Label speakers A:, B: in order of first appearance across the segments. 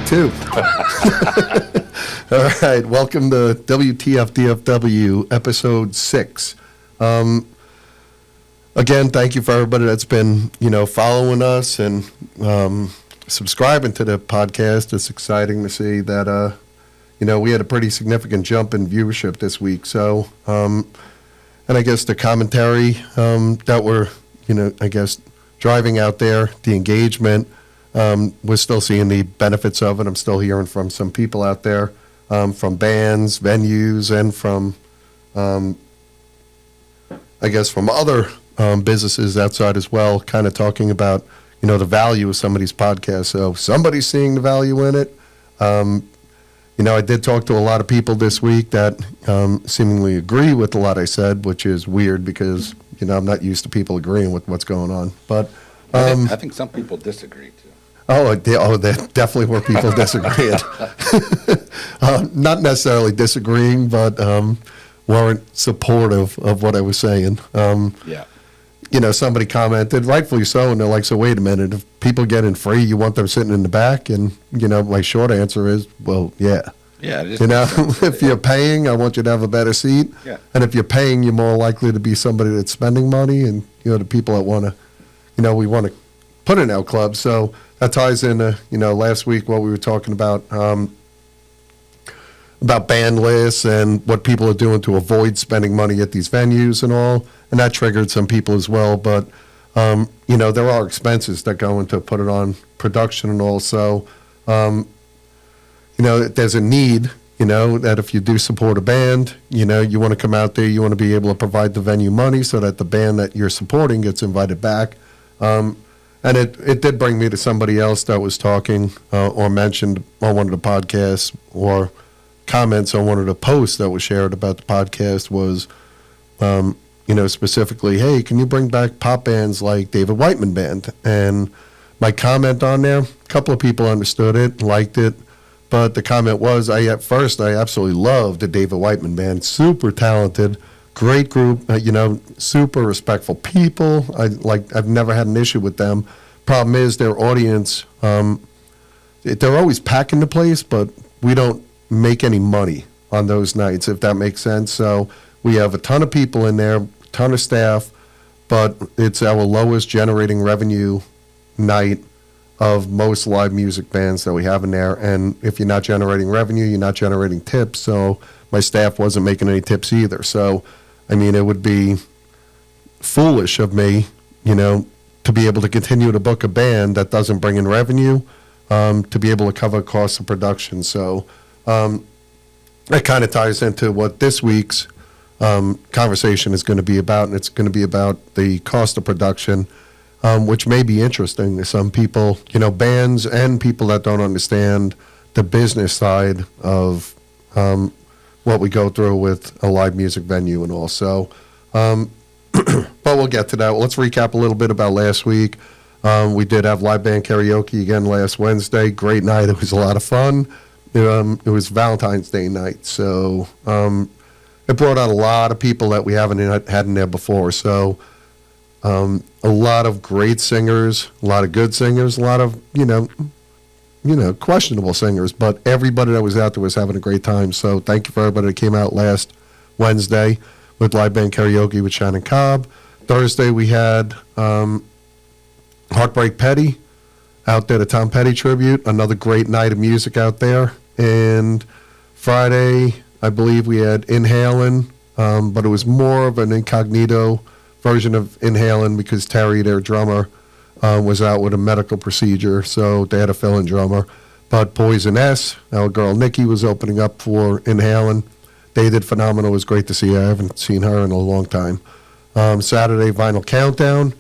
A: too. All right, welcome to WTF-DFW, episode 6. Again, thank you for everybody that's been, following us and subscribing to the podcast. It's exciting to see that, we had a pretty significant jump in viewership this week. So, and I guess the commentary that we're, driving out there, the engagement, we're still seeing the benefits of it. I'm still hearing from some people out there, from bands, venues, and from, from other businesses outside as well, kind of talking about, the value of some of these podcasts. So somebody's seeing the value in it. I did talk to a lot of people this week that seemingly agree with a lot I said, which is weird because, I'm not used to people agreeing with what's going on. But
B: I think some people disagree, too.
A: There definitely were people disagreeing. Not necessarily disagreeing, but weren't supportive of what I was saying. Somebody commented, rightfully so, and they're like, so wait a minute, if people get in free, you want them sitting in the back? And, my short answer is, well, yeah.
B: Yeah.
A: If you're paying, I want you to have a better seat.
B: Yeah.
A: And if you're paying, you're more likely to be somebody that's spending money and, the people that want to, we want to put in our club. So that ties into, last week what we were talking about band lists and what people are doing to avoid spending money at these venues and all. And that triggered some people as well. But, there are expenses that go into put it on production and all. So, there's a need, that if you do support a band, you want to come out there, you want to be able to provide the venue money so that the band that you're supporting gets invited back. And it did bring me to somebody else that was talking or mentioned on one of the podcasts or comments on one of the posts that was shared about the podcast was, specifically, hey, can you bring back pop bands like David Whiteman Band? And my comment on there, a couple of people understood it, liked it, but the comment was, at first I absolutely loved the David Whiteman Band, super talented, great group, super respectful people. I've never had an issue with them. Problem is their audience, they're always packing the place, but we don't make any money on those nights, if that makes sense. So we have a ton of people in there, a ton of staff, but it's our lowest generating revenue night of most live music bands that we have in there. And if you're not generating revenue, you're not generating tips. So my staff wasn't making any tips either. So, it would be foolish of me, to be able to continue to book a band that doesn't bring in revenue, to be able to cover costs of production. So that kind of ties into what this week's conversation is going to be about, and it's going to be about the cost of production, which may be interesting to some people, bands and people that don't understand the business side of what we go through with a live music venue and all. So, but we'll get to that. Well, let's recap a little bit about last week. We did have live band karaoke again last Wednesday. Great night. It was a lot of fun. It was Valentine's Day night, so it brought out a lot of people that we haven't had in there before. So a lot of great singers, a lot of good singers, a lot of questionable singers, but everybody that was out there was having a great time. So thank you for everybody that came out last Wednesday with live band karaoke with Shannon Cobb. Thursday we had Heartbreak Petty out there, the Tom Petty tribute, another great night of music out there. And Friday, I believe we had Inhalin', but it was more of an incognito version of Inhalin' because Terry, their drummer, was out with a medical procedure, so they had a fill-in drummer. But Poison S, our girl Nikki, was opening up for Inhalin'. They did phenomenal. It was great to see her. I haven't seen her in a long time. Saturday, Vinyl Countdown,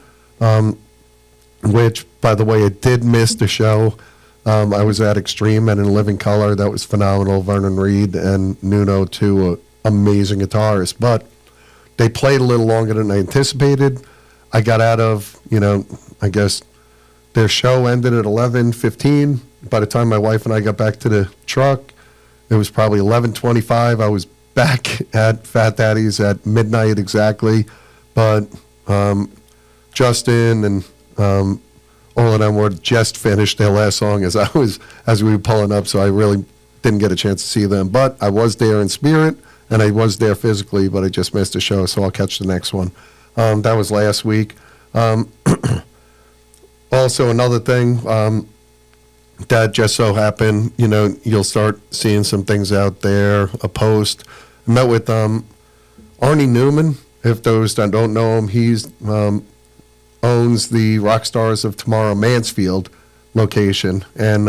A: which, by the way, it did miss the show. I was at Extreme and in Living Color. That was phenomenal. Vernon Reed and Nuno, two amazing guitarists. But they played a little longer than I anticipated. I got out of, I guess their show ended at 11:15. By the time my wife and I got back to the truck, it was probably 11:25. I was back at Fat Daddy's at midnight exactly. But Justin and all of them were just finished their last song as we were pulling up, so I really didn't get a chance to see them. But I was there in spirit, and I was there physically, but I just missed the show, so I'll catch the next one. That was last week. Also, another thing that just so happened, you'll start seeing some things out there, a post. I met with Arnie Newman. If those that don't know him, he's owns the Rockstars of Tomorrow Mansfield location, and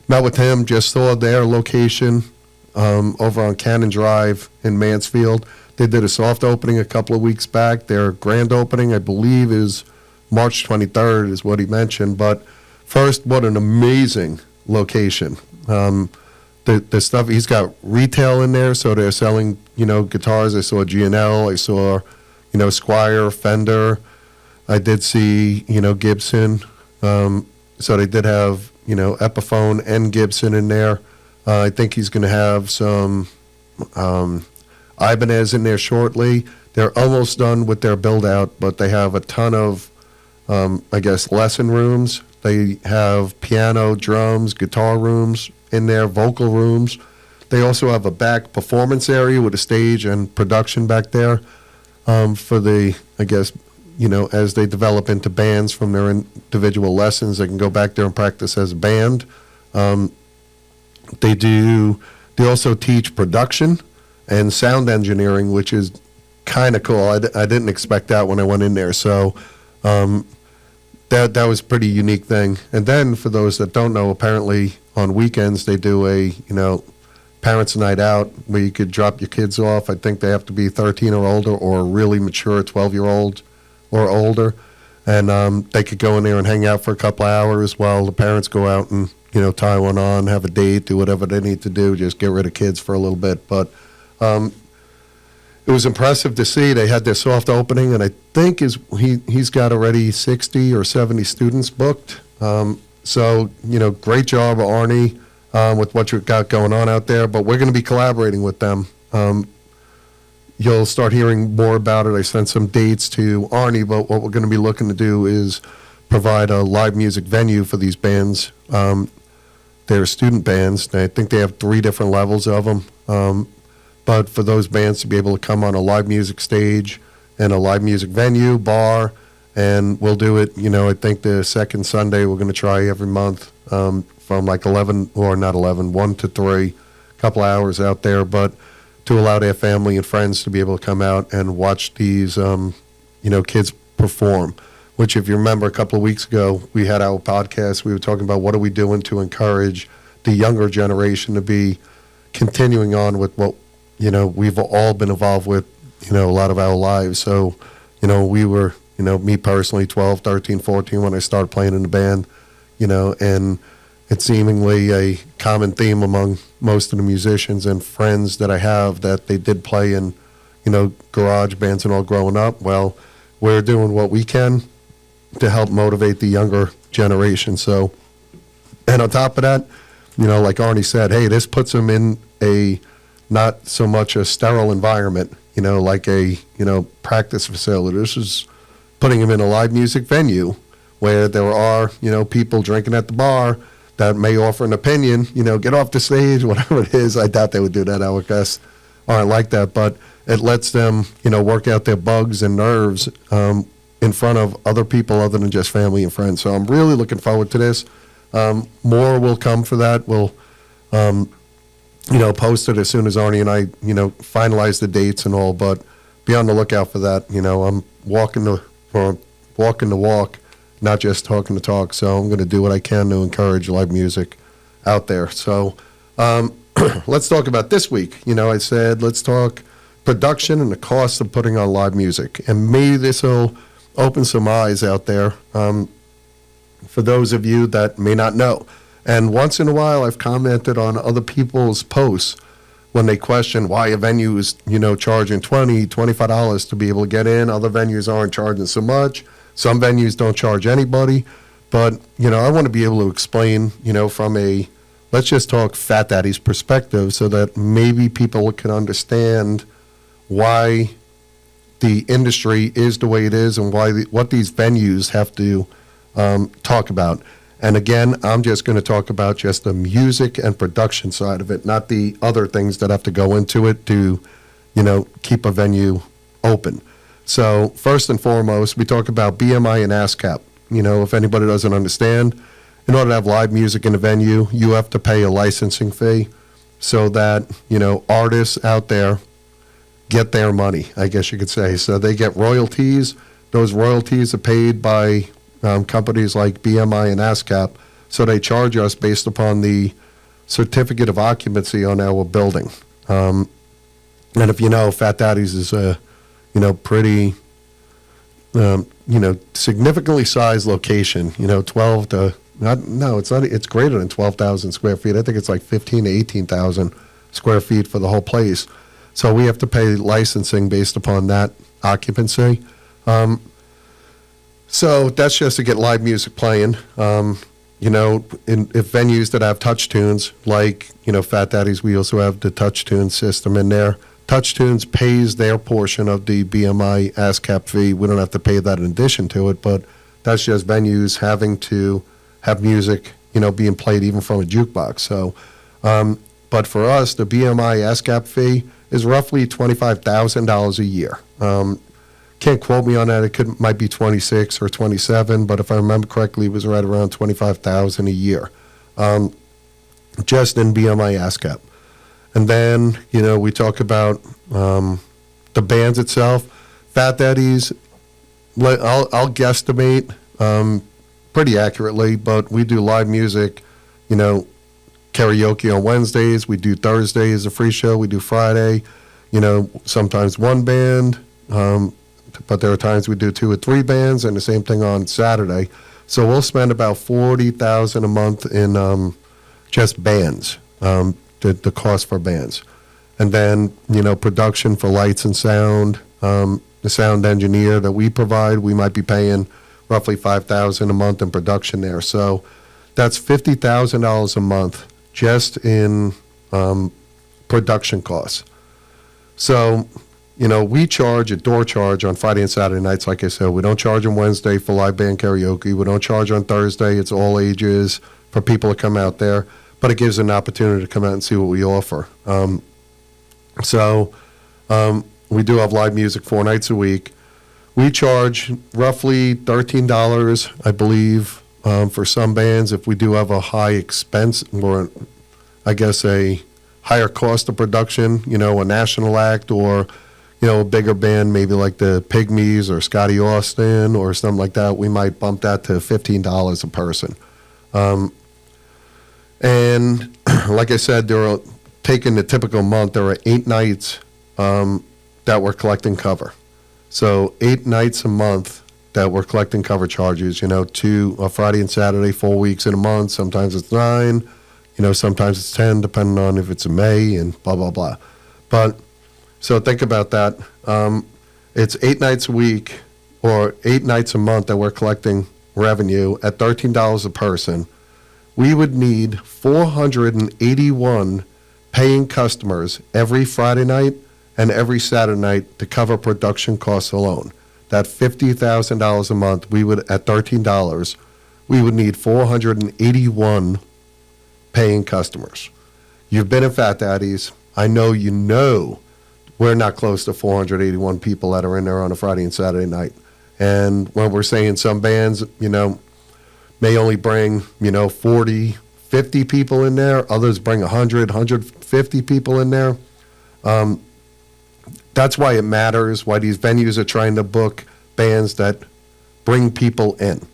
A: met with him, just saw their location over on Cannon Drive in Mansfield. They did a soft opening a couple of weeks back. Their grand opening, I believe, is March 23rd is what he mentioned. But first, what an amazing location. The stuff, he's got retail in there, so they're selling, guitars. I saw G&L, I saw, Squire, Fender. I did see, Gibson. So they did have, Epiphone and Gibson in there. I think he's going to have some Ibanez in there shortly. They're almost done with their build-out, but they have a ton of, lesson rooms. They have piano, drums, guitar rooms in there, vocal rooms. They also have a back performance area with a stage and production back there for the, as they develop into bands from their individual lessons, they can go back there and practice as a band. They also teach production and sound engineering, which is kind of cool. I didn't expect that when I went in there. So that was a pretty unique thing. And then for those that don't know, apparently on weekends they do a, parents' night out where you could drop your kids off. I think they have to be 13 or older or a really mature 12-year-old or older. And they could go in there and hang out for a couple of hours while the parents go out and, tie one on, have a date, do whatever they need to do, just get rid of kids for a little bit. But it was impressive to see. They had their soft opening, and I think he's got already 60 or 70 students booked. So, great job, Arnie, with what you've got going on out there. But we're going to be collaborating with them. You'll start hearing more about it. I sent some dates to Arnie, but what we're going to be looking to do is provide a live music venue for these bands. They're student bands. I think they have 3 different levels of them. But for those bands to be able to come on a live music stage and a live music venue, bar, and we'll do it, I think the second Sunday we're going to try every month from like 1 to 3, a couple hours out there, but to allow their family and friends to be able to come out and watch these, kids perform. Which, if you remember, a couple of weeks ago, we had our podcast. We were talking about what are we doing to encourage the younger generation to be continuing on with what, we've all been involved with, a lot of our lives. So, we were, me personally, 12, 13, 14 when I started playing in the band, and it's seemingly a common theme among most of the musicians and friends that I have that they did play in, garage bands and all growing up. Well, we're doing what we can to help motivate the younger generation. So, and on top of that, like Arnie said, hey, this puts them in a not so much a sterile environment, like a, practice facility. This is putting them in a live music venue where there are, people drinking at the bar that may offer an opinion, get off the stage, whatever it is. I doubt they would do that. Our guests aren't like that, but it lets them, work out their bugs and nerves in front of other people other than just family and friends. So I'm really looking forward to this. More will come for that. We'll, post it as soon as Arnie and I, finalize the dates and all, but be on the lookout for that. I'm walking the walk, not just talking the talk. So I'm going to do what I can to encourage live music out there. So let's talk about this week. I said, let's talk production and the cost of putting on live music. And maybe this will open some eyes out there for those of you that may not know. And once in a while, I've commented on other people's posts when they question why a venue is, charging $20, $25 to be able to get in. Other venues aren't charging so much. Some venues don't charge anybody. But, I want to be able to explain, from a, let's just talk Fat Daddy's perspective so that maybe people can understand why the industry is the way it is and why what these venues have to talk about. And again, I'm just going to talk about just the music and production side of it, not the other things that have to go into it to, keep a venue open. So first and foremost, we talk about BMI and ASCAP. If anybody doesn't understand, in order to have live music in a venue, you have to pay a licensing fee so that, artists out there get their money, I guess you could say. So they get royalties. Those royalties are paid by companies like BMI and ASCAP, so they charge us based upon the certificate of occupancy on our building. And if you know, Fat Daddy's is a, pretty, significantly sized location. 12 to it's not. It's greater than 12,000 square feet. I think it's like 15 to 18,000 square feet for the whole place. So we have to pay licensing based upon that occupancy. So that's just to get live music playing. If venues that have touch tunes, like, Fat Daddy's, we also have the touch tune system in there. Touch Tunes pays their portion of the BMI ASCAP fee. We don't have to pay that in addition to it, but that's just venues having to have music, being played even from a jukebox. So, but for us, the BMI ASCAP fee is roughly $25,000 a year. Can't quote me on that. It might be 26 or 27, but if I remember correctly, it was right around 25,000 a year, just in BMI ASCAP. And then, we talk about the bands itself. Fat Daddy's, I'll guesstimate pretty accurately, but we do live music, karaoke on Wednesdays. We do Thursday as a free show. We do Friday, sometimes one band. But there are times we do 2 or 3 bands, and the same thing on Saturday. So we'll spend about $40,000 a month in just bands, the cost for bands. And then, production for lights and sound, the sound engineer that we provide, we might be paying roughly $5,000 a month in production there. So that's $50,000 a month just in production costs. So, we charge a door charge on Friday and Saturday nights. Like I said, we don't charge on Wednesday for live band karaoke. We don't charge on Thursday. It's all ages for people to come out there. But it gives an opportunity to come out and see what we offer. We do have live music 4 nights a week. We charge roughly $13, I believe, for some bands. If we do have a high expense or, I guess, a higher cost of production, a national act or a bigger band, maybe like the Pygmies or Scotty Austin or something like that, we might bump that to $15 a person. And like I said, taking the typical month, there are 8 nights that we're collecting cover. So 8 nights a month that we're collecting cover charges, 2 Friday and Saturday, 4 weeks in a month. Sometimes it's 9, sometimes it's 10, depending on if it's in May and blah, blah, blah. But so think about that. It's 8 nights a week or 8 nights a month that we're collecting revenue at $13 a person. We would need 481 paying customers every Friday night and every Saturday night to cover production costs alone. That $50,000 a month, we would, at $13, we would need 481 paying customers. You've been in Fat Daddy's. I know we're not close to 481 people that are in there on a Friday and Saturday night. And when we're saying some bands, may only bring, 40, 50 people in there. Others bring 100, 150 people in there. That's why it matters, why these venues are trying to book bands that bring people in.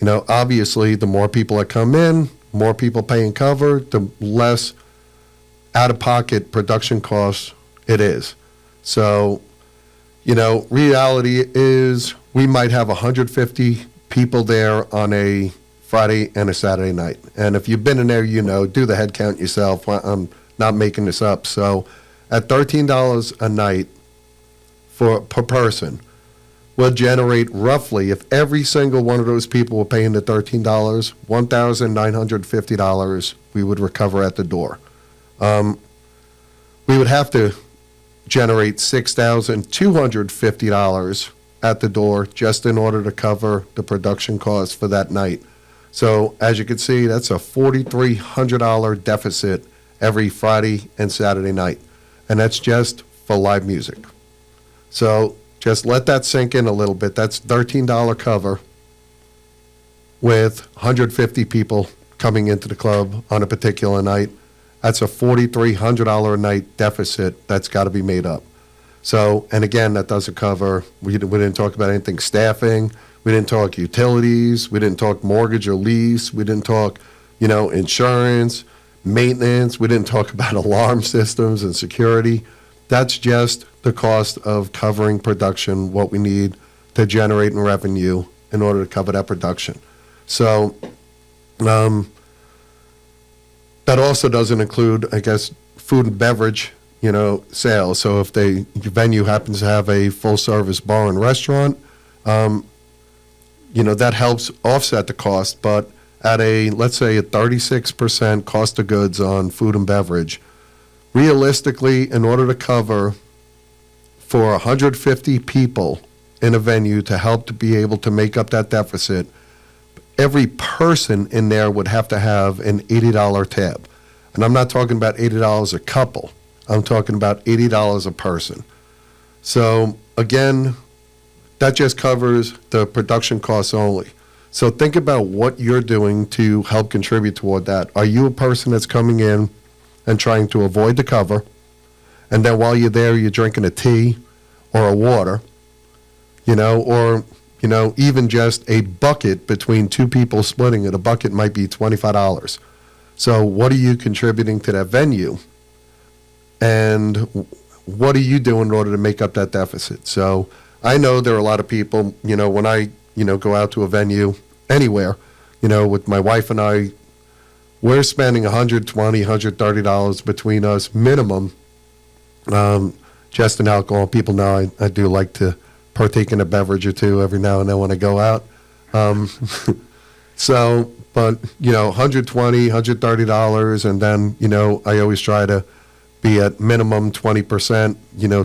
A: Obviously, the more people that come in, more people paying cover, the less out-of-pocket production costs it is. So, reality is we might have 150 people there on a Friday and a Saturday night. And if you've been in there, do the head count yourself. I'm not making this up. So at $13 a night per person will generate roughly, if every single one of those people were paying the $13, $1,950 we would recover at the door. We would have to generate $6,250 at the door just in order to cover the production costs for that night. So as you can see, that's a $4,300 deficit every Friday and Saturday night. And that's just for live music. So just let that sink in a little bit. That's $13 cover with 150 people coming into the club on a particular night. That's a $4,300 a night deficit that's got to be made up. So, and again, that doesn't cover, we didn't talk about anything staffing, we didn't talk utilities, we didn't talk mortgage or lease, we didn't talk, insurance, maintenance, we didn't talk about alarm systems and security. That's just the cost of covering production, what we need to generate in revenue in order to cover that production. So, that also doesn't include, I guess, food and beverage, sales. So if the venue happens to have a full-service bar and restaurant, that helps offset the cost. But at let's say a 36% cost of goods on food and beverage, realistically, in order to cover for 150 people in a venue to help to be able to make up that deficit, every person in there would have to have an $80 tab. And I'm not talking about $80 a couple. I'm talking about $80 a person. So again, that just covers the production costs only. So think about what you're doing to help contribute toward that. Are you a person that's coming in and trying to avoid the cover, and then while you're there, you're drinking a tea or a water, or even just a bucket between two people splitting it? A bucket might be $25. So what are you contributing to that venue? And what are you doing in order to make up that deficit? So I know there are a lot of people, when I, go out to a venue anywhere, with my wife and I, we're spending $120, $130 between us minimum, just in alcohol. People know I do like to partake in a beverage or two every now and then when I go out. So, but, $120, $130, and then, I always try to be at minimum 20%,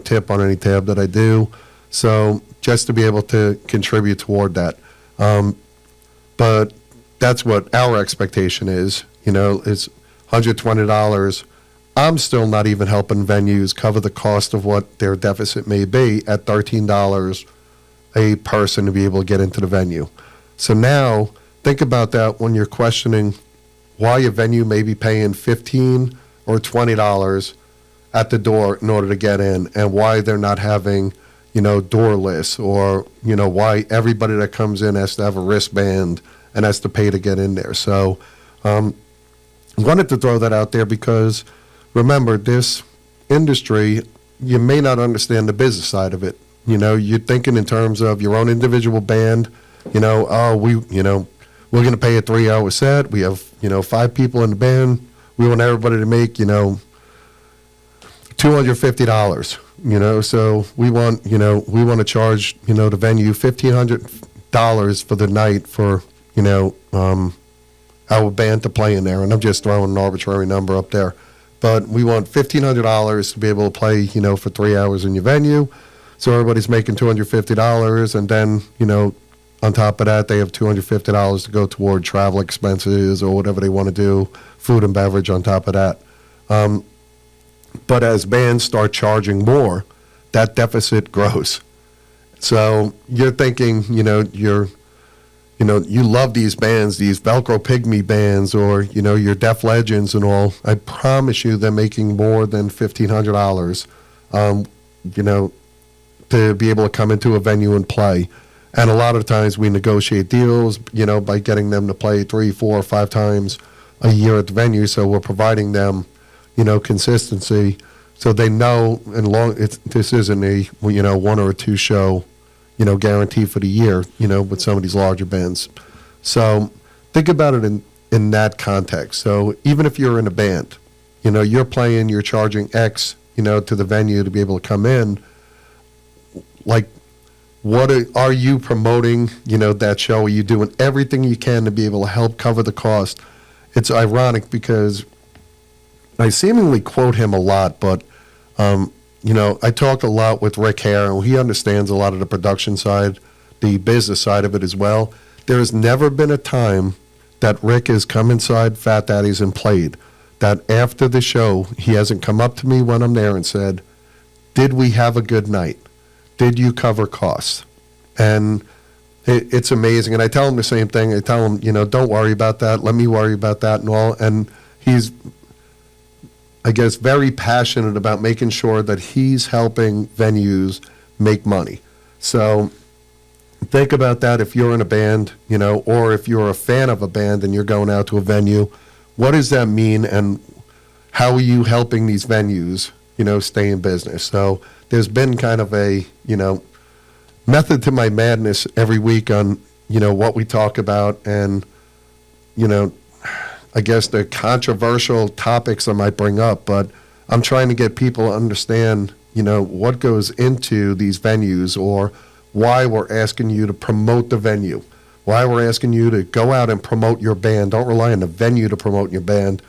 A: tip on any tab that I do. So just to be able to contribute toward that. But that's what our expectation is, it's $120. I'm still not even helping venues cover the cost of what their deficit may be at $13 a person to be able to get into the venue. So now think about that when you're questioning why a venue may be paying $15 or $20 at the door in order to get in, and why they're not having, door lists, or, why everybody that comes in has to have a wristband and has to pay to get in there. So I wanted to throw that out there because, remember, this industry, you may not understand the business side of it. You're thinking in terms of your own individual band, we're going to pay a 3-hour set. We have, 5 people in the band. We want everybody to make, $250, so we want to charge, the venue $1,500 for the night for, our band to play in there. And I'm just throwing an arbitrary number up there. But we want $1,500 to be able to play, for 3 hours in your venue. So everybody's making $250. And then, on top of that, they have $250 to go toward travel expenses or whatever they want to do, food and beverage on top of that. But as bands start charging more, that deficit grows. So you're thinking, you love these bands, these Velcro Pygmy bands, or, your Def Legends and all. I promise you they're making more than $1,500, to be able to come into a venue and play. And a lot of times we negotiate deals, by getting them to play 3, 4, or 5 times a year at the venue. So we're providing them, consistency, so they know. And this isn't a 1 or 2 show, guarantee for the year, with some of these larger bands. So think about it in that context. So even if you're in a band, you're playing, you're charging X, to the venue to be able to come in. Like, what are you promoting? That show? Are you doing everything you can to be able to help cover the cost? It's ironic because I seemingly quote him a lot, but I talk a lot with Rick Hare, and he understands a lot of the production side, the business side of it as well. There has never been a time that Rick has come inside Fat Daddy's and played that after the show, he hasn't come up to me when I'm there and said, did we have a good night? Did you cover costs? And it's amazing. And I tell him the same thing. I tell him, don't worry about that. Let me worry about that and all. And he's, I guess, very passionate about making sure that he's helping venues make money. So think about that if you're in a band, or if you're a fan of a band and you're going out to a venue. What does that mean, and how are you helping these venues, stay in business? So there's been kind of a, method to my madness every week on, what we talk about and, I guess the controversial topics I might bring up, but I'm trying to get people to understand, what goes into these venues, or why we're asking you to promote the venue, why we're asking you to go out and promote your band. Don't rely on the venue to promote your band.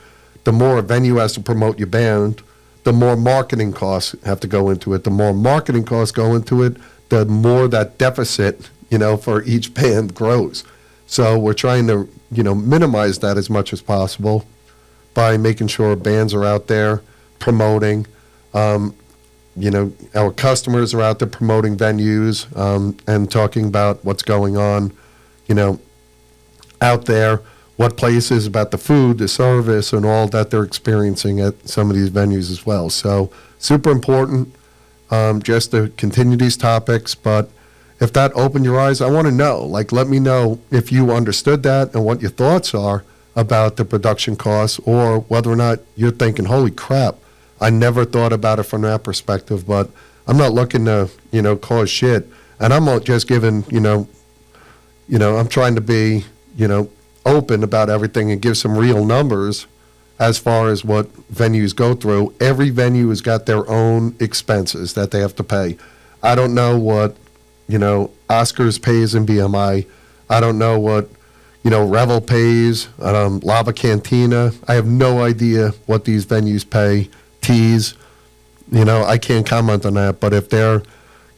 A: The more a venue has to promote your band, the more marketing costs have to go into it. The more marketing costs go into it, the more that deficit, for each band grows. So we're trying to, minimize that as much as possible by making sure bands are out there promoting. Our customers are out there promoting venues, and talking about what's going on, out there, what places, about the food, the service, and all that they're experiencing at some of these venues as well. So super important, just to continue these topics. But if that opened your eyes, I want to know. Let me know if you understood that and what your thoughts are about the production costs, or whether or not you're thinking, holy crap, I never thought about it from that perspective. But I'm not looking to, cause shit. And I'm not just giving, I'm trying to be, open about everything and give some real numbers as far as what venues go through. Every venue has got their own expenses that they have to pay. I don't know what, Oscars pays in BMI. I don't know what, Revel pays, Lava Cantina. I have no idea what these venues pay. Tees, I can't comment on that. But if they're,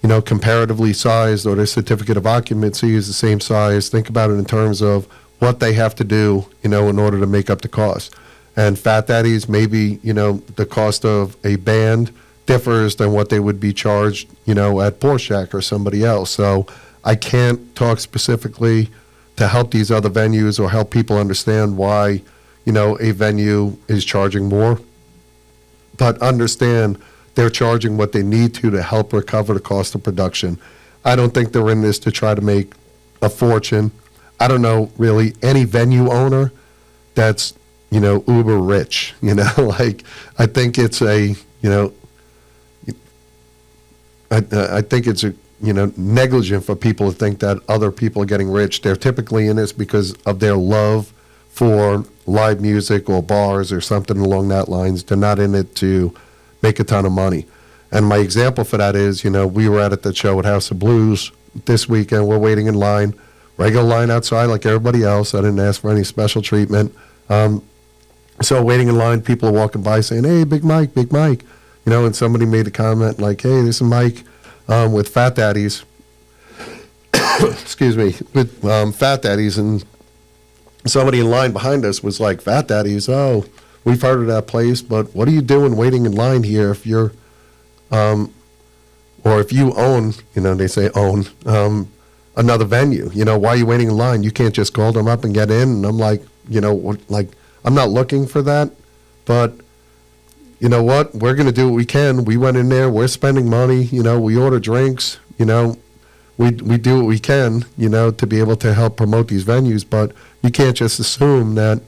A: comparatively sized, or their certificate of occupancy is the same size, think about it in terms of what they have to do, in order to make up the cost. And Fat Daddy's, maybe, the cost of a band differs than what they would be charged, at Borshak or somebody else. So I can't talk specifically to help these other venues or help people understand why, a venue is charging more. But understand they're charging what they need to help recover the cost of production. I don't think they're in this to try to make a fortune. I don't know really any venue owner that's, uber rich, I think it's a, I think it's a, negligent for people to think that other people are getting rich. They're typically in this because of their love for live music or bars or something along that lines. They're not in it to make a ton of money. And my example for that is, we were at the show at House of Blues this weekend. We're waiting in line, regular line outside like everybody else. I didn't ask for any special treatment. So waiting in line, people are walking by saying, hey, Big Mike, Big Mike. And somebody made a comment like, hey, this is Mike with Fat Daddy's. Excuse me, with Fat Daddy's. And somebody in line behind us was like, Fat Daddy's, oh, we've heard of that place, but what are you doing waiting in line here if you're, or if you own, they say own, another venue? Why are you waiting in line? You can't just call them up and get in. And I'm like, I'm not looking for that, but you know what? We're going to do what we can. We went in there. We're spending money. We order drinks. We do what we can, to be able to help promote these venues. But you can't just assume that,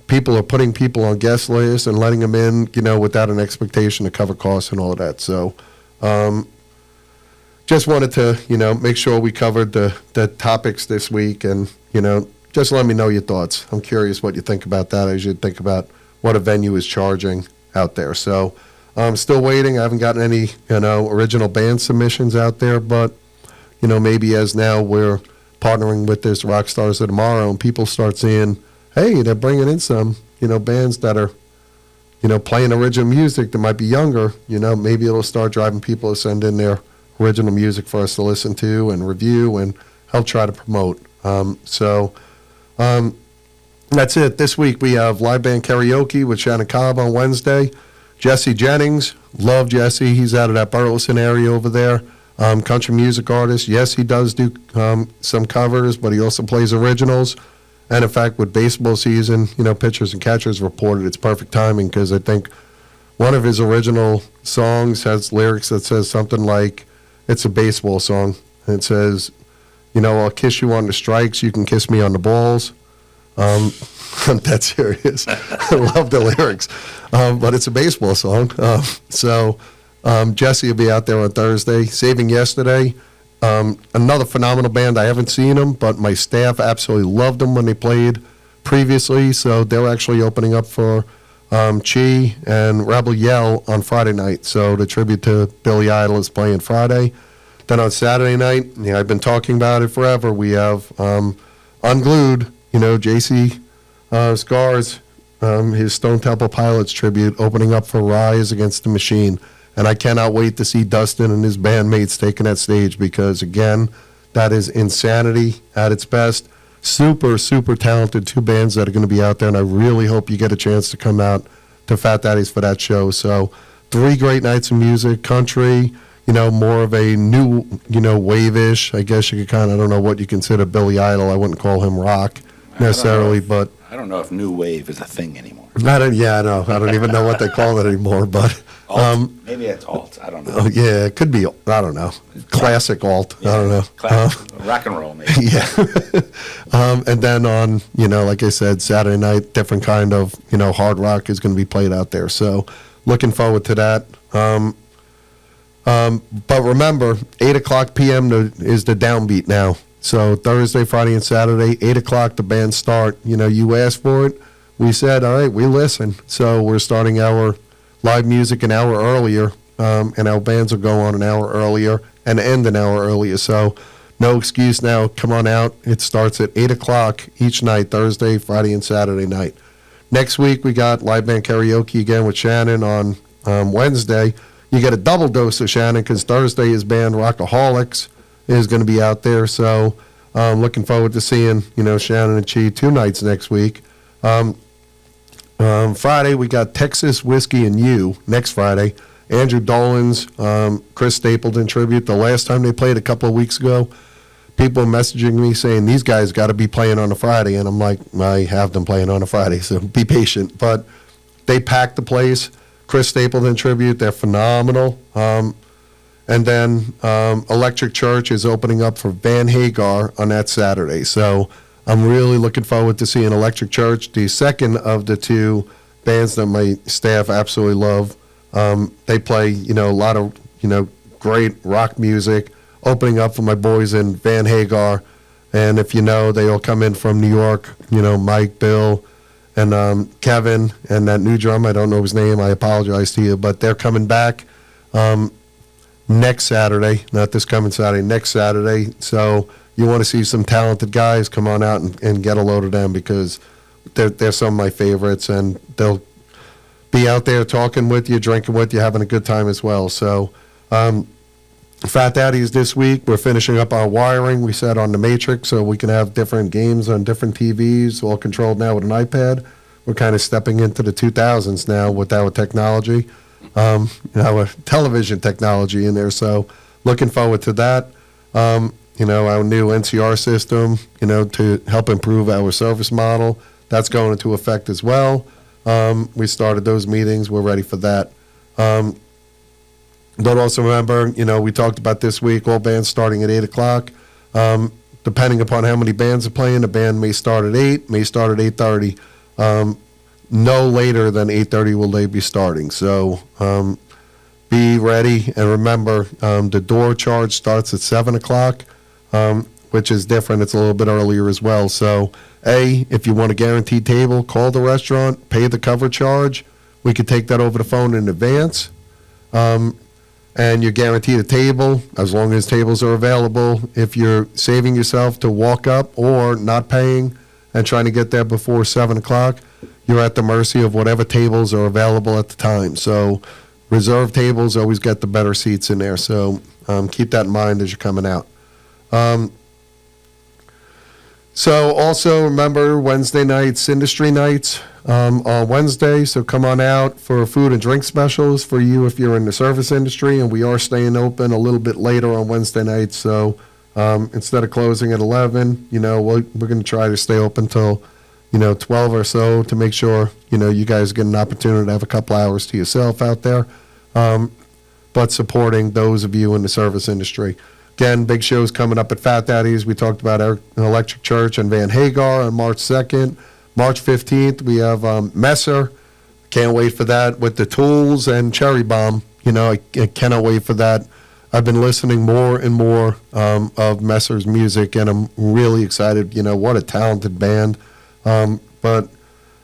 A: people are putting people on guest lists and letting them in, without an expectation to cover costs and all of that. So just wanted to, make sure we covered the topics this week. And, just let me know your thoughts. I'm curious what you think about that as you think about what a venue is charging out there. So I'm still waiting. I haven't gotten any, original band submissions out there, but, maybe as now we're partnering with this Rockstars of Tomorrow and people start seeing, hey, they're bringing in some, bands that are, playing original music that might be younger, maybe it'll start driving people to send in their original music for us to listen to and review and help try to promote. That's it. This week we have live band karaoke with Shannon Cobb on Wednesday. Jesse Jennings, love Jesse. He's out of that Burleson area over there. Country music artist. Yes, he does do some covers, but he also plays originals. And in fact, with baseball season, pitchers and catchers reported, it's perfect timing because I think one of his original songs has lyrics that says something like, it's a baseball song. And it says, I'll kiss you on the strikes, you can kiss me on the balls. I'm that serious. I love the lyrics. But it's a baseball song. Jesse will be out there on Thursday. Saving Yesterday, another phenomenal band. I haven't seen them, but my staff absolutely loved them when they played previously. So they're actually opening up for Chi and Rebel Yell on Friday night. So the tribute to Billy Idol is playing Friday. Then on Saturday night, I've been talking about it forever. We have Unglued, JC Scars, his Stone Temple Pilots tribute, opening up for Rise Against the Machine. And I cannot wait to see Dustin and his bandmates taking that stage because, again, that is insanity at its best. Super, super talented two bands that are going to be out there, and I really hope you get a chance to come out to Fat Daddy's for that show. So 3 great nights of music, country, more of a new, wave-ish. I guess you could kind of, I don't know what you consider Billy Idol. I wouldn't call him rock necessarily, but
B: I don't know if new wave is a thing anymore.
A: I know. I don't even know what they call it anymore, but
B: alt. Maybe it's alt. I don't know.
A: Yeah, it could be. I don't know. Classic alt.
B: Yeah,
A: I don't know.
B: Rock and roll, maybe.
A: Yeah. And then on, like I said, Saturday night, different kind of, hard rock is going to be played out there. So looking forward to that. But remember, 8 o'clock p.m. is the downbeat now. So Thursday, Friday, and Saturday, 8 o'clock, the bands start. You asked for it. We said, all right, we listen. So we're starting our live music an hour earlier, and our bands will go on an hour earlier and end an hour earlier. So no excuse now. Come on out. It starts at 8 o'clock each night, Thursday, Friday, and Saturday night. Next week, we got live band karaoke again with Shannon on Wednesday. You get a double dose of Shannon because Thursday his band Rockaholics is going to be out there. So looking forward to seeing, Shannon and Chi 2 nights next week. Friday, we got Texas Whiskey and You next Friday. Andrew Dolan's Chris Stapleton tribute. The last time they played a couple of weeks ago, people were messaging me saying, these guys got to be playing on a Friday. And I'm like, I have them playing on a Friday, so be patient. But they packed the place. Chris Stapleton tribute, they're phenomenal. And then Electric Church is opening up for Van Hagar on that Saturday. So I'm really looking forward to seeing Electric Church, the second of the 2 bands that my staff absolutely love. They play, a lot of, great rock music, opening up for my boys in Van Hagar. And if they all come in from New York, Mike, Bill, and Kevin, and that new drummer, I don't know his name, I apologize to you, but they're coming back next Saturday, not this coming Saturday, next Saturday. So you want to see some talented guys, come on out and get a load of them because they're some of my favorites, and they'll be out there talking with you, drinking with you, having a good time as well. So Fat Daddies this week, we're finishing up our wiring. We set on the Matrix so we can have different games on different TVs, all controlled now with an iPad. We're kind of stepping into the 2000s now with our technology, our television technology in there. So looking forward to that. Our new NCR system, to help improve our service model. That's going into effect as well. We started those meetings. We're ready for that. Don't also remember, we talked about this week, all bands starting at 8 o'clock. Depending upon how many bands are playing, a band may start at 8, may start at 8:30. No later than 8:30 will they be starting. So be ready. And remember, the door charge starts at 7 o'clock, which is different. It's a little bit earlier as well. So, if you want a guaranteed table, call the restaurant, pay the cover charge. We could take that over the phone in advance. And you're guaranteed a table as long as tables are available. If you're saving yourself to walk up or not paying and trying to get there before 7 o'clock, you're at the mercy of whatever tables are available at the time. So reserve tables always get the better seats in there. So keep that in mind as you're coming out. So also remember Wednesday nights, industry nights on Wednesday. So come on out for food and drink specials for you if you're in the service industry. And we are staying open a little bit later on Wednesday nights. So instead of closing at 11, we're going to try to stay open till 12 or so to make sure you guys get an opportunity to have a couple hours to yourself out there. But supporting those of you in the service industry. Again, big shows coming up at Fat Daddy's. We talked about our Electric Church and Van Hagar on March 2nd. March 15th, we have Messer. Can't wait for that with the Tools and Cherry Bomb. I cannot wait for that. I've been listening more and more of Messer's music, and I'm really excited. What a talented band. But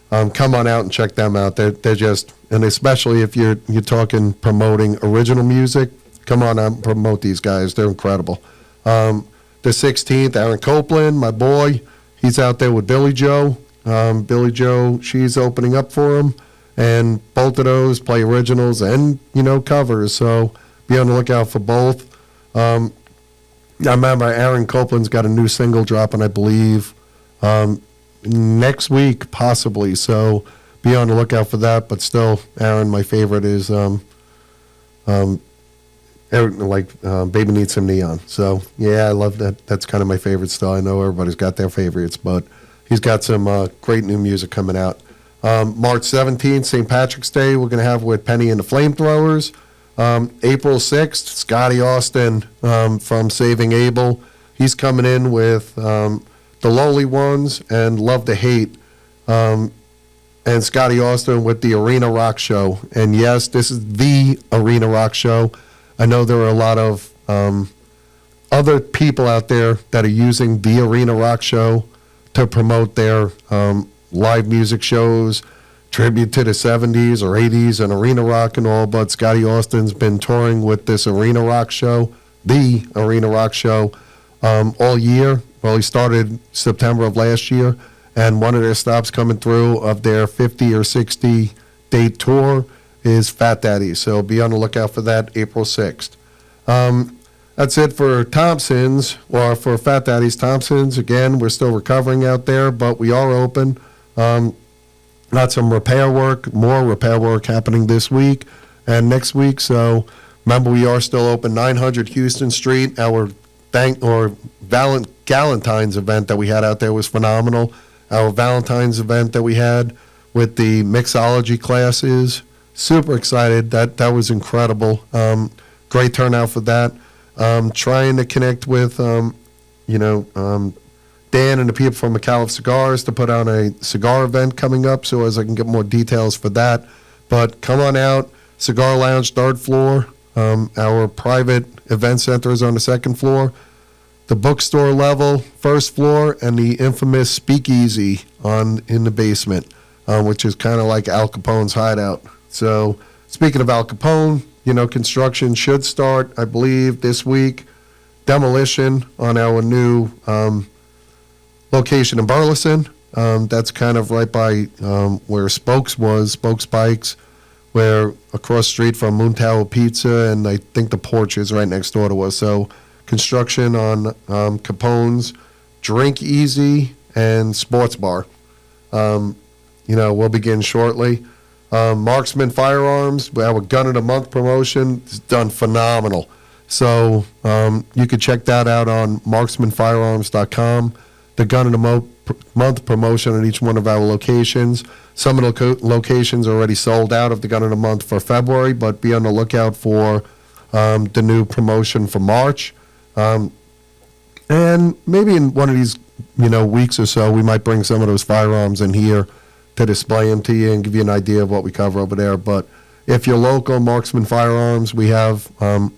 A: come on out and check them out. They're just, and especially if you're talking promoting original music, come on out and promote these guys. They're incredible. The 16th, Aaron Copeland, my boy, he's out there with Billy Joe. Billy Joe, she's opening up for him. And both of those play originals and, covers. So be on the lookout for both. I remember Aaron Copeland's got a new single dropping, I believe, next week, possibly. So be on the lookout for that. But still, Aaron, my favorite is Baby Needs Some Neon. So, yeah, I love that. That's kind of my favorite still. I know everybody's got their favorites, but he's got some great new music coming out. March 17th, St. Patrick's Day, we're going to have with Penny and the Flamethrowers. April 6th, Scotty Austin from Saving Abel. He's coming in with The Lonely Ones and Love to Hate. And Scotty Austin with the Arena Rock Show. And yes, this is the Arena Rock Show. I know there are a lot of other people out there that are using the Arena Rock Show to promote their live music shows, tribute to the 70s or 80s and Arena Rock and all, but Scotty Austin's been touring with this Arena Rock Show, the Arena Rock Show, all year. Well, he started September of last year, and one of their stops coming through of their 50 or 60 date tour is Fat Daddy. So be on the lookout for that, April 6th. That's it for Thompson's, or for Fat Daddy's Thompson's. Again, we're still recovering out there, but we are open. Got some repair work, more repair work happening this week and next week. So remember, we are still open. 900 Houston Street. Our Valentine's event that we had out there was phenomenal. Our Valentine's event that we had with the mixology classes, super excited. That was incredible. Great turnout for that. Trying to connect with, Dan and the people from McAuliffe Cigars to put on a cigar event coming up, so as I can get more details for that. But come on out, Cigar Lounge, 3rd floor. Our private event center is on the 2nd floor. The bookstore level, 1st floor, and the infamous Speakeasy in the basement, which is kind of like Al Capone's hideout. So speaking of Al Capone, construction should start, I believe, this week. Demolition on our new location in Burleson. That's kind of right by where Spokes Pikes, where across the street from Moon Tower Pizza, and I think the porch is right next door to us. So construction on Capone's Drink Easy and Sports Bar. We'll begin shortly. Marksman Firearms, our Gun of the Month promotion is done phenomenal. So you can check that out on marksmanfirearms.com. The Gun of the Month promotion at each one of our locations. Some of the locations are already sold out of the Gun of the Month for February, but be on the lookout for the new promotion for March. And maybe in one of these weeks or so, we might bring some of those firearms in here to display them to you and give you an idea of what we cover over there. But if you're local, Marksman Firearms, we have on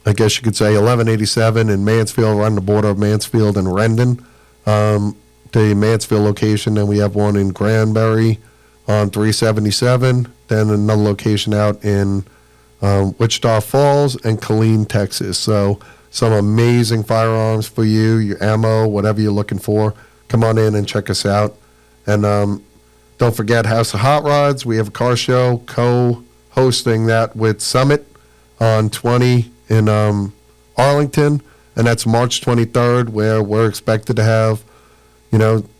A: I guess you could say 1187 in Mansfield, right on the border of Mansfield and Rendon, the Mansfield location. Then we have one in Granbury on 377. Then another location out in Wichita Falls and Killeen, Texas. So some amazing firearms for you, your ammo, whatever you're looking for. come on in and check us out. And don't forget House of Hot Rods. We have a car show co-hosting that with Summit on 20 in Arlington, and that's March 23rd, where we're expected to have,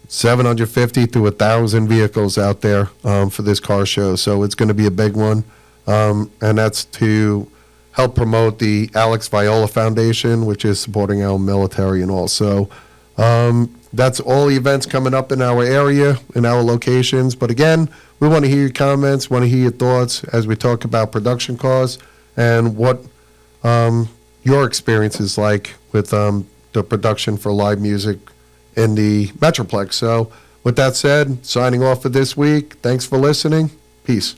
A: 750 to 1,000 vehicles out there for this car show. So it's going to be a big one, and that's to help promote the Alex Viola Foundation, which is supporting our military and all. So that's all the events coming up in our area, in our locations. But again, we want to hear your comments, want to hear your thoughts as we talk about production cars and what your experience is like with the production for live music in the Metroplex. So with that said, signing off for this week. Thanks for listening. Peace.